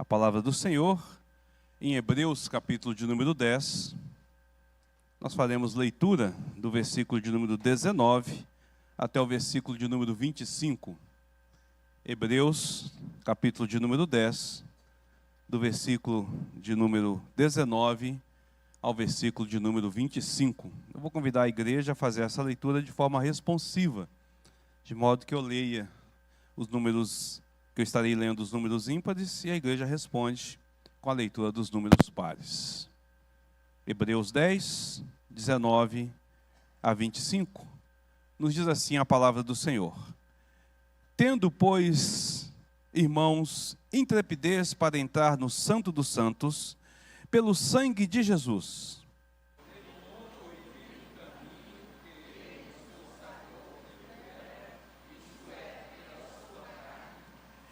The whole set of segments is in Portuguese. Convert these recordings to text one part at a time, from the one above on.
palavra do Senhor, em Hebreus, capítulo de número 10, nós faremos leitura do versículo de número 19 até o versículo de número 25. Hebreus, capítulo de número 10, do versículo de número 19 ao versículo de número 25. Eu vou convidar a igreja a fazer essa leitura de forma responsiva, de modo que eu leia os números, que eu estarei lendo os números ímpares e a igreja responde com a leitura dos números pares. Hebreus 10, 19 a 25, nos diz assim a palavra do Senhor: Tendo, pois, irmãos, intrepidez para entrar no Santo dos Santos, pelo sangue de Jesus,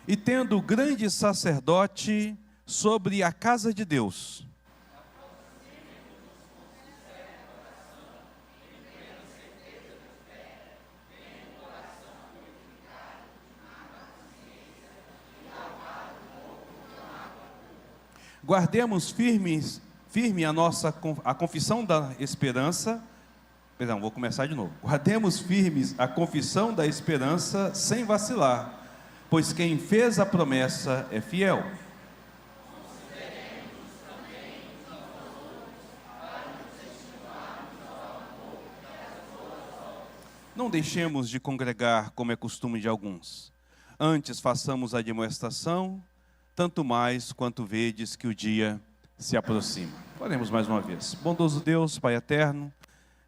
e tendo grande sacerdote sobre a casa de Deus, guardemos firme a confissão da esperança. Perdão, vou começar de novo. Guardemos firmes a confissão da esperança sem vacilar, pois quem fez a promessa é fiel. Não deixemos de congregar como é costume de alguns. Antes façamos a demonstração, tanto mais quanto vedes que o dia se aproxima. Faremos mais uma vez. Bondoso Deus, Pai eterno,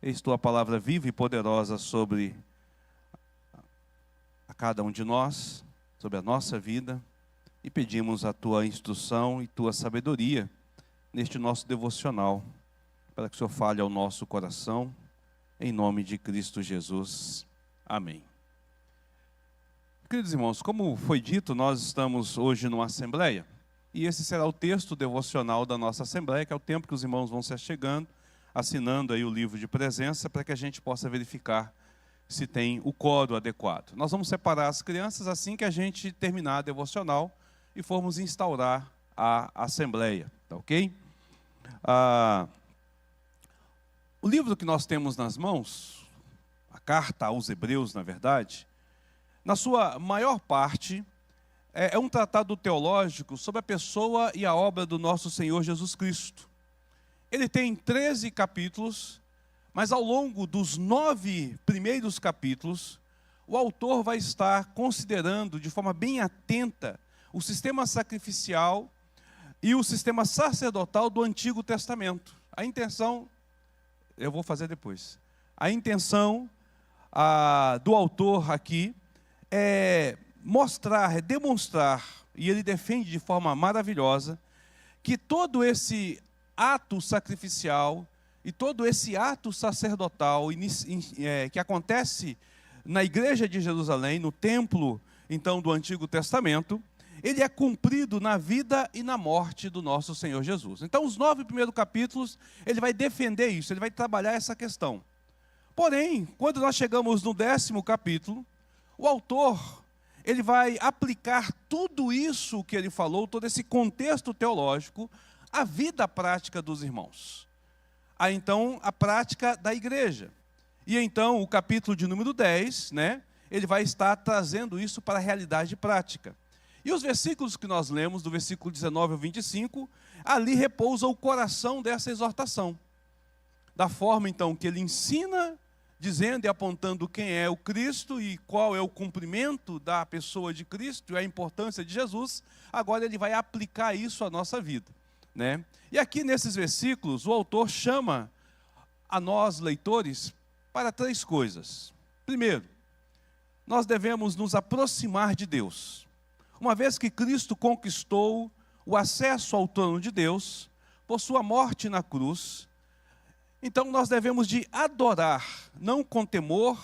eis tua palavra viva e poderosa sobre a cada um de nós, sobre a nossa vida, e pedimos a tua instrução e tua sabedoria neste nosso devocional, para que o Senhor fale ao nosso coração, em nome de Cristo Jesus. Amém. Queridos irmãos, como foi dito, nós estamos hoje numa assembleia, e esse será o texto devocional da nossa assembleia, que é o tempo que os irmãos vão se chegando, assinando aí o livro de presença, para que a gente possa verificar se tem o coro adequado. Nós vamos separar as crianças assim que a gente terminar a devocional e formos instaurar a assembleia, tá ok? O livro que nós temos nas mãos, a carta aos Hebreus, na verdade, na sua maior parte, é um tratado teológico sobre a pessoa e a obra do nosso Senhor Jesus Cristo. Ele tem 13 capítulos, mas ao longo dos 9 primeiros capítulos, o autor vai estar considerando de forma bem atenta o sistema sacrificial e o sistema sacerdotal do Antigo Testamento. A intenção, eu vou fazer depois, a intenção do autor aqui é mostrar, é demonstrar, e ele defende de forma maravilhosa, que todo esse ato sacrificial e todo esse ato sacerdotal que acontece na igreja de Jerusalém, no templo, então, do Antigo Testamento, ele é cumprido na vida e na morte do nosso Senhor Jesus. Então, os 9 primeiros capítulos, ele vai defender isso, ele vai trabalhar essa questão. Porém, quando nós chegamos no 10º capítulo, o autor, ele vai aplicar tudo isso que ele falou, todo esse contexto teológico, à vida prática dos irmãos. Então, a prática da igreja. E então, o capítulo de número 10, ele vai estar trazendo isso para a realidade prática. E os versículos que nós lemos, do versículo 19 ao 25, ali repousa o coração dessa exortação. Da forma, então, que ele ensina, dizendo e apontando quem é o Cristo e qual é o cumprimento da pessoa de Cristo e a importância de Jesus, agora ele vai aplicar isso à nossa vida. E aqui nesses versículos, o autor chama a nós, leitores, para 3 coisas. Primeiro, nós devemos nos aproximar de Deus. Uma vez que Cristo conquistou o acesso ao trono de Deus, por sua morte na cruz, então nós devemos de adorar, não com temor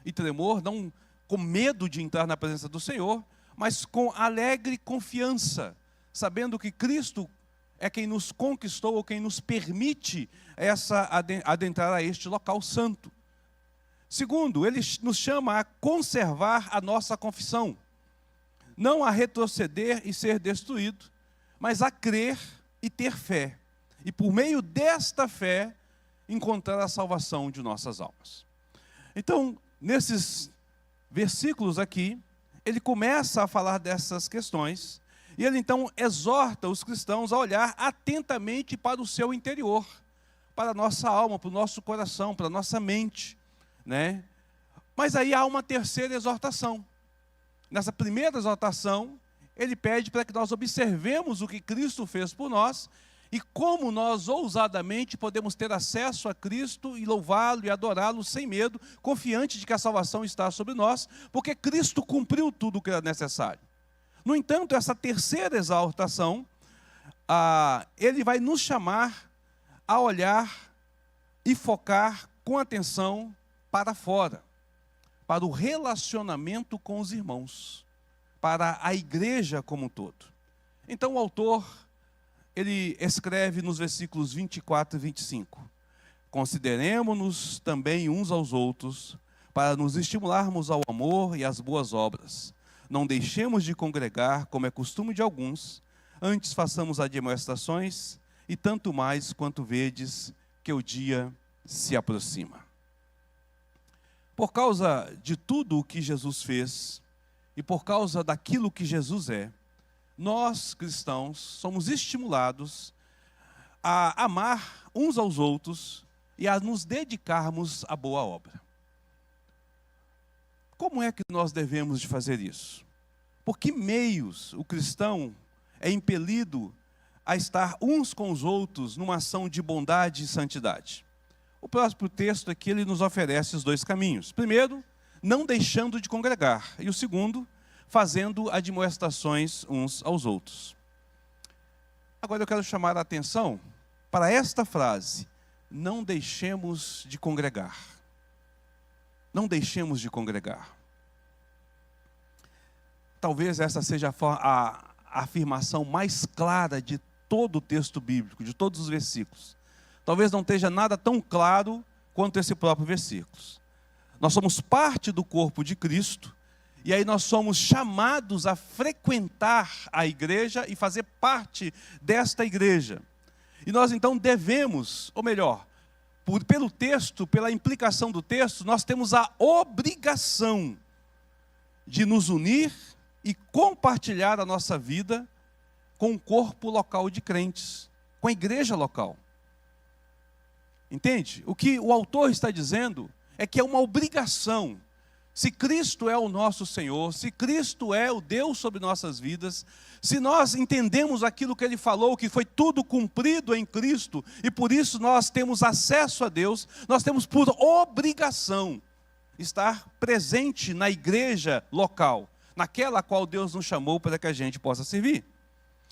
e tremor, não com medo de entrar na presença do Senhor, mas com alegre confiança, sabendo que Cristo é quem nos conquistou, ou quem nos permite adentrar a este local santo. Segundo, ele nos chama a conservar a nossa confissão, não a retroceder e ser destruído, mas a crer e ter fé. E por meio desta fé, encontrar a salvação de nossas almas. Então, nesses versículos aqui, ele começa a falar dessas questões, e ele então exorta os cristãos a olhar atentamente para o seu interior, para a nossa alma, para o nosso coração, para a nossa mente, né? Mas aí há uma terceira exortação. Nessa primeira exortação, ele pede para que nós observemos o que Cristo fez por nós e como nós ousadamente podemos ter acesso a Cristo e louvá-lo e adorá-lo sem medo, confiante de que a salvação está sobre nós, porque Cristo cumpriu tudo o que era necessário. No entanto, essa terceira exortação, ele vai nos chamar a olhar e focar com atenção para fora, para o relacionamento com os irmãos, para a igreja como um todo. Então o autor, ele escreve nos versículos 24 e 25, consideremo-nos também uns aos outros, para nos estimularmos ao amor e às boas obras. Não deixemos de congregar, como é costume de alguns, antes façamos admoestações, e tanto mais quanto vedes que o dia se aproxima. Por causa de tudo o que Jesus fez, e por causa daquilo que Jesus é, nós, cristãos, somos estimulados a amar uns aos outros e a nos dedicarmos à boa obra. Como é que nós devemos de fazer isso? Por que meios o cristão é impelido a estar uns com os outros numa ação de bondade e santidade? O próximo texto aqui, ele nos oferece os dois caminhos. Primeiro, não deixando de congregar. E o segundo, fazendo admoestações uns aos outros. Agora eu quero chamar a atenção para esta frase: não deixemos de congregar. Não deixemos de congregar. Talvez essa seja a afirmação mais clara de todo o texto bíblico, de todos os versículos. Talvez não esteja nada tão claro quanto esse próprio versículo. Nós somos parte do corpo de Cristo, e aí nós somos chamados a frequentar a igreja e fazer parte desta igreja. E nós então devemos, ou melhor, pelo texto, pela implicação do texto, nós temos a obrigação de nos unir e compartilhar a nossa vida com o corpo local de crentes, com a igreja local. Entende? O que o autor está dizendo é que é uma obrigação. Se Cristo é o nosso Senhor, se Cristo é o Deus sobre nossas vidas, se nós entendemos aquilo que Ele falou, que foi tudo cumprido em Cristo, e por isso nós temos acesso a Deus, nós temos por obrigação estar presente na igreja local, naquela a qual Deus nos chamou para que a gente possa servir.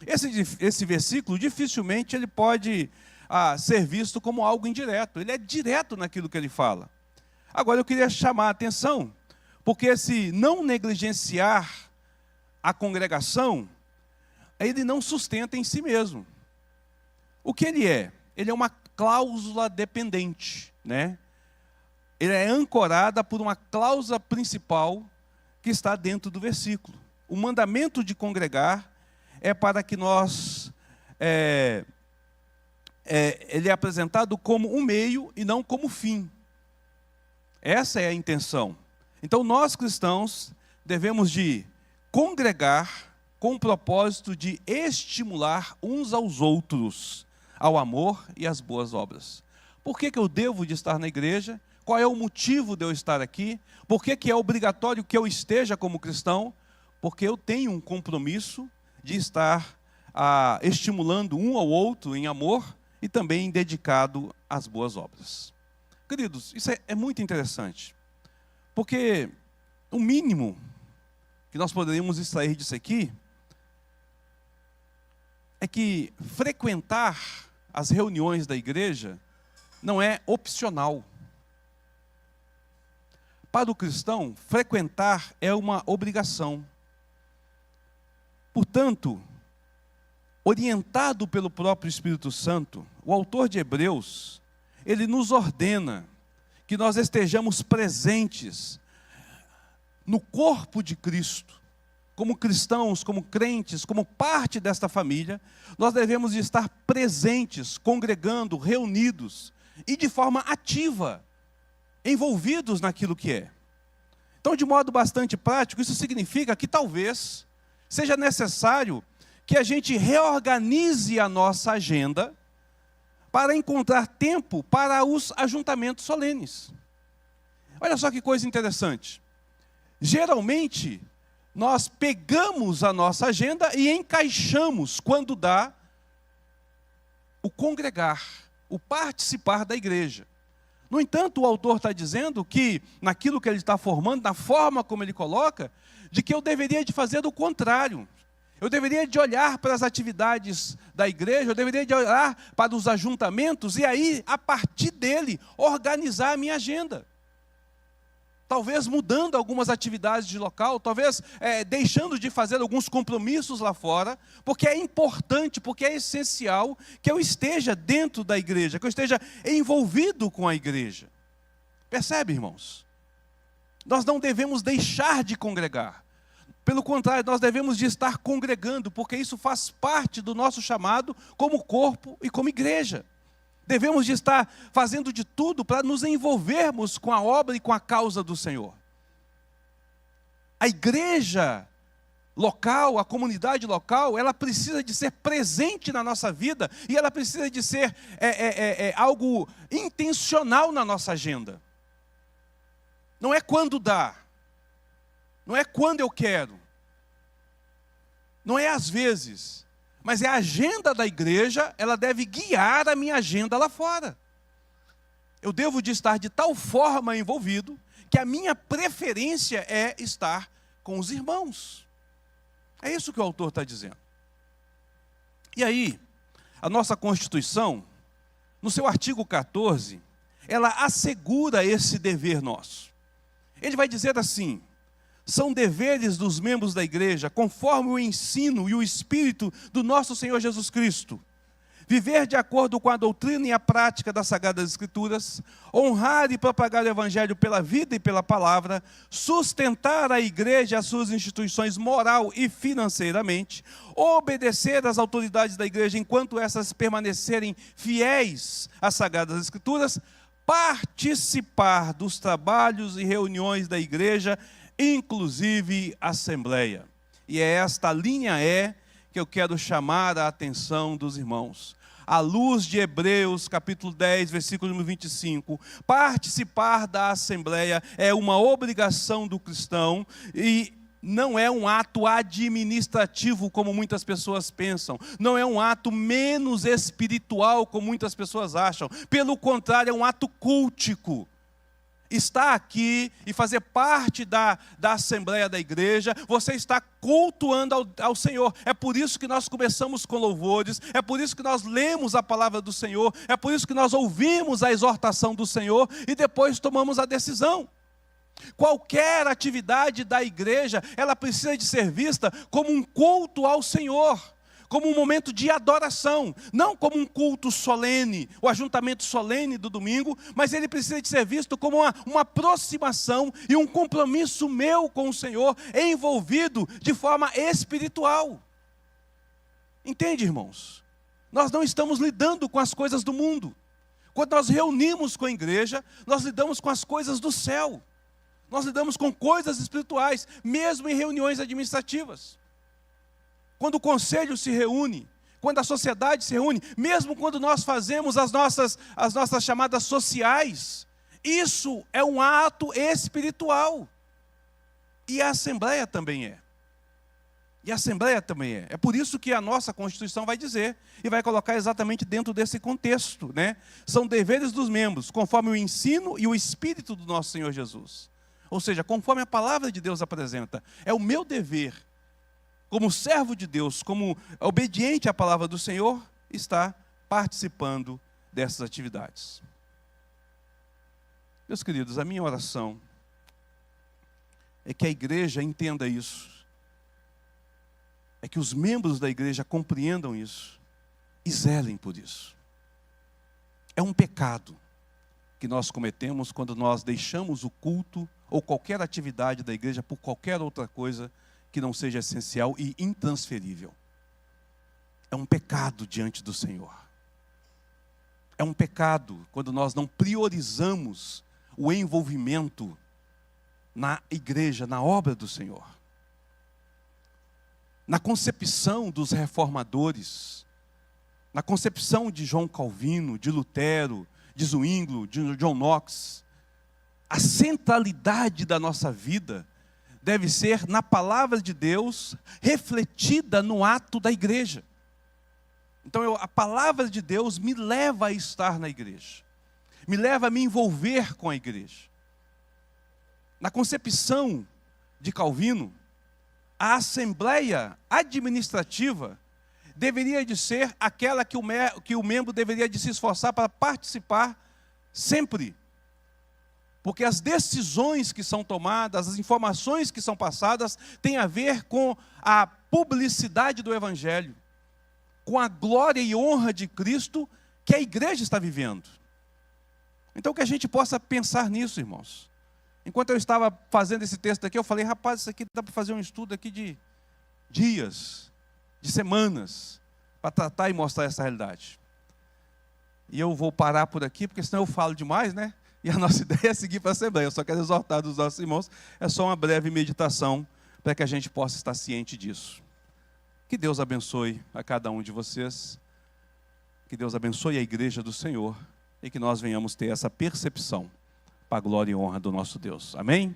Esse versículo, dificilmente ele pode ser visto como algo indireto, ele é direto naquilo que ele fala. Agora eu queria chamar a atenção, porque esse não negligenciar a congregação, ele não sustenta em si mesmo. O que ele é? Ele é uma cláusula dependente, né? Ele é ancorada por uma cláusula principal que está dentro do versículo. O mandamento de congregar é para que nós... ele é apresentado como um meio e não como fim. Essa é a intenção. Então nós cristãos devemos de congregar com o propósito de estimular uns aos outros ao amor e às boas obras. Por que eu devo de estar na igreja? Qual é o motivo de eu estar aqui? Por que é obrigatório que eu esteja como cristão? Porque eu tenho um compromisso de estar estimulando um ao outro em amor e também dedicado às boas obras. Queridos, isso é muito interessante, porque o mínimo que nós poderíamos extrair disso aqui é que frequentar as reuniões da igreja não é opcional. Para o cristão, frequentar é uma obrigação. Portanto, orientado pelo próprio Espírito Santo, o autor de Hebreus, ele nos ordena que nós estejamos presentes no corpo de Cristo, como cristãos, como crentes, como parte desta família, nós devemos estar presentes, congregando, reunidos e de forma ativa, envolvidos naquilo que é. Então, de modo bastante prático, isso significa que talvez seja necessário que a gente reorganize a nossa agenda para encontrar tempo para os ajuntamentos solenes. Olha só que coisa interessante. Geralmente, nós pegamos a nossa agenda e encaixamos, quando dá, o congregar, o participar da igreja. No entanto, o autor está dizendo que, naquilo que ele está formando, na forma como ele coloca, de que eu deveria de fazer o contrário. Eu deveria de olhar para as atividades da igreja, eu deveria de olhar para os ajuntamentos e aí, a partir dele, organizar a minha agenda. Talvez mudando algumas atividades de local, talvez deixando de fazer alguns compromissos lá fora, porque é importante, porque é essencial que eu esteja dentro da igreja, que eu esteja envolvido com a igreja. Percebe, irmãos? Nós não devemos deixar de congregar. Pelo contrário, nós devemos de estar congregando, porque isso faz parte do nosso chamado como corpo e como igreja. Devemos de estar fazendo de tudo para nos envolvermos com a obra e com a causa do Senhor. A igreja local, a comunidade local, ela precisa de ser presente na nossa vida e ela precisa de ser algo intencional na nossa agenda. Não é quando dá, não é quando eu quero, não é às vezes. Mas é a agenda da igreja, ela deve guiar a minha agenda lá fora. Eu devo de estar de tal forma envolvido, que a minha preferência é estar com os irmãos. É isso que o autor está dizendo. E aí, a nossa Constituição, no seu artigo 14, ela assegura esse dever nosso. Ele vai dizer assim: são deveres dos membros da igreja, conforme o ensino e o espírito do nosso Senhor Jesus Cristo. Viver de acordo com a doutrina e a prática das Sagradas Escrituras, honrar e propagar o Evangelho pela vida e pela palavra, sustentar a igreja e as suas instituições moral e financeiramente, obedecer às autoridades da igreja enquanto essas permanecerem fiéis às Sagradas Escrituras, participar dos trabalhos e reuniões da igreja, inclusive assembleia. E é esta linha que eu quero chamar a atenção dos irmãos. À luz de Hebreus, capítulo 10, versículo número 25, participar da assembleia é uma obrigação do cristão e não é um ato administrativo, como muitas pessoas pensam. Não é um ato menos espiritual, como muitas pessoas acham. Pelo contrário, é um ato cultico. Estar aqui e fazer parte da Assembleia da Igreja, você está cultuando ao Senhor. É por isso que nós começamos com louvores, é por isso que nós lemos a palavra do Senhor, é por isso que nós ouvimos a exortação do Senhor e depois tomamos a decisão. Qualquer atividade da igreja, ela precisa de ser vista como um culto ao Senhor, como um momento de adoração, não como um culto solene, o ajuntamento solene do domingo, mas ele precisa de ser visto como uma aproximação e um compromisso meu com o Senhor, envolvido de forma espiritual. Entende, irmãos? Nós não estamos lidando com as coisas do mundo. Quando nós reunimos com a igreja, nós lidamos com as coisas do céu. Nós lidamos com coisas espirituais, mesmo em reuniões administrativas. Quando o conselho se reúne, quando a sociedade se reúne, mesmo quando nós fazemos as nossas chamadas sociais, isso é um ato espiritual. E a Assembleia também é. E a Assembleia também é. É por isso que a nossa Constituição vai dizer, e vai colocar exatamente dentro desse contexto, né? São deveres dos membros, conforme o ensino e o espírito do nosso Senhor Jesus. Ou seja, conforme a palavra de Deus apresenta. É o meu dever, como servo de Deus, como obediente à palavra do Senhor, está participando dessas atividades. Meus queridos, a minha oração é que a igreja entenda isso. É que os membros da igreja compreendam isso e zelem por isso. É um pecado que nós cometemos quando nós deixamos o culto ou qualquer atividade da igreja por qualquer outra coisa que não seja essencial e intransferível. É um pecado diante do Senhor. É um pecado quando nós não priorizamos o envolvimento na igreja, na obra do Senhor. Na concepção dos reformadores, na concepção de João Calvino, de Lutero, de Zwinglio, de John Knox, a centralidade da nossa vida deve ser na palavra de Deus, refletida no ato da igreja. Então a palavra de Deus me leva a estar na igreja, me leva a me envolver com a igreja. Na concepção de Calvino, a assembleia administrativa deveria de ser aquela que o membro deveria de se esforçar para participar sempre. Porque as decisões que são tomadas, as informações que são passadas, têm a ver com a publicidade do Evangelho, com a glória e honra de Cristo que a igreja está vivendo. Então que a gente possa pensar nisso, irmãos. Enquanto eu estava fazendo esse texto aqui, eu falei, rapaz, isso aqui dá para fazer um estudo aqui de dias, de semanas, para tratar e mostrar essa realidade. E eu vou parar por aqui, porque senão eu falo demais, né? E a nossa ideia é seguir para a Assembleia. Eu só quero exortar dos nossos irmãos, é só uma breve meditação, para que a gente possa estar ciente disso. Que Deus abençoe a cada um de vocês, que Deus abençoe a igreja do Senhor, e que nós venhamos ter essa percepção, para a glória e honra do nosso Deus. Amém?